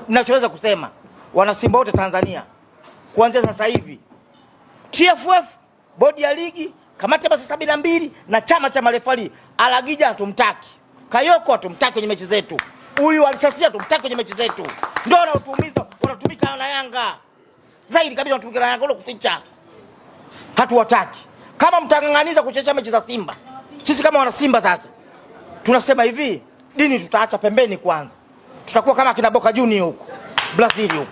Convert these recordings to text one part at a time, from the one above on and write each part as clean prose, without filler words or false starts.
Ninachoweza kusema wana Simba wote Tanzania, kuanzia sasa hivi TFF, bodi ya ligi, kamati ya basi 72 na chama cha marefali, Alagija hatumtaki, Kayoko hatumtaki kwenye mechi zetu, huyu Alisasia hatumtaki kwenye mechi zetu. Ndio wanaotuumiza, wanatumika na Yanga zaidi kabisa, wanatumika na Yanga wala kuficha. Hatuwataki. Kama mtang'ang'aniza kuchezea mechi za Simba, sisi kama wana Simba sasa tunasema hivi, dini tutaacha pembeni kwanza. Tutakuwa kama kina Boca Juniors huko Brazil huko.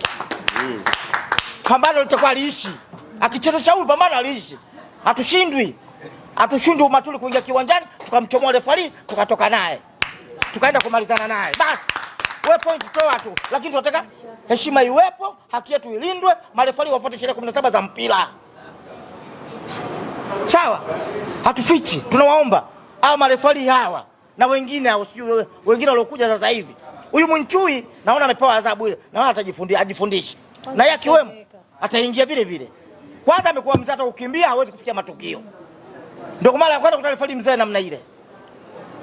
Pambano litakuwa liishi. Akichezesha huyu pambano aliishi. Hatushindwi umatuli kuingia kiwanjani, tukamchomoa refari, tukatoka naye. Tukaenda kumalizana naye. Basi wewe point toa tu, lakini tunataka heshima iwepo, haki yetu ilindwe, marefari wafuate sheria 17 za mpira. Sawa? Hatufichi, tunawaomba hao marefari hawa na wengine waliokuja sasa hivi. Huyu Mwinchui naona amepewa adhabu ile. Naona ajifundishe. Na yeye akiwemo ataingia vile vile. Kwanza amekuwa mzee, hata kukimbia hawezi kufikia matukio. Ndio kwa mara ya kwanza kutafali mzee namna ile.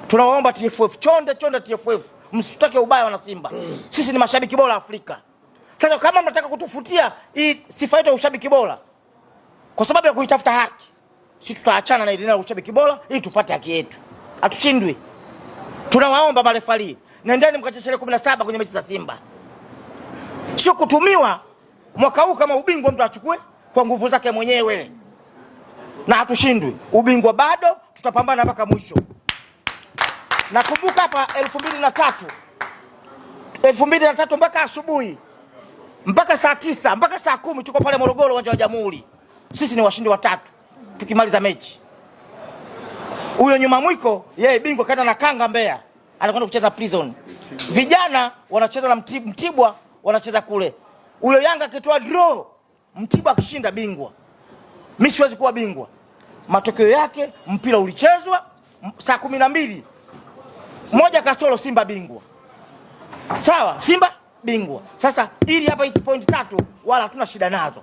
Tunawaomba TFF, chonde TFF, msitake ubaya wana Simba. Sisi ni mashabiki bora Afrika. Sasa kama mnataka kutufutia hii sifa yetu ya ushabiki bora kwa sababu ya kuitafuta haki, sisi tutaachana na ile na ushabiki bora ili tupate haki yetu. Hatushindwi. Tunawaomba marefali, nendeni mkachezee 17 kwenye mechi za Simba. Sio kutumiwa mwaka huu kama ubingwa mtu achukue kwa nguvu zake mwenyewe. Na hatushindwi. Ubingwa bado, tutapambana mpaka mwisho. Nakumbuka hapa 2003 mpaka asubuhi, mpaka saa 9, mpaka saa 10 tuko pale Morogoro uwanja wa Jamhuri. Sisi ni washindi watatu tukimaliza mechi. Huyo nyuma mwiko yeye bingwa kaenda na Kanga Mbeya, anakwenda kucheza Prison. Vijana wanacheza na Mtibwa wanacheza kule. Huyo Yanga akitoa draw, Mtibwa akishinda bingwa. Mimi siwezi kuwa bingwa. Matokeo yake mpira ulichezwa saa 12. Moja kasoro Simba bingwa. Sawa, Simba bingwa. Sasa ili hapa 8.3 wala hatuna shida nazo.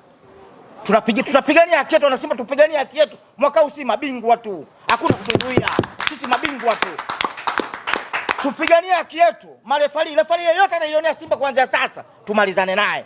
Tutapigania haki yetu na Simba, tupigania haki yetu. Mwaka huu Simba bingwa tu. Hakuna kutuzuia. Sisi mabingwa tu. Tupigania haki yetu. Refari yeyote anaionea Simba kuanzia sasa tumalizane naye.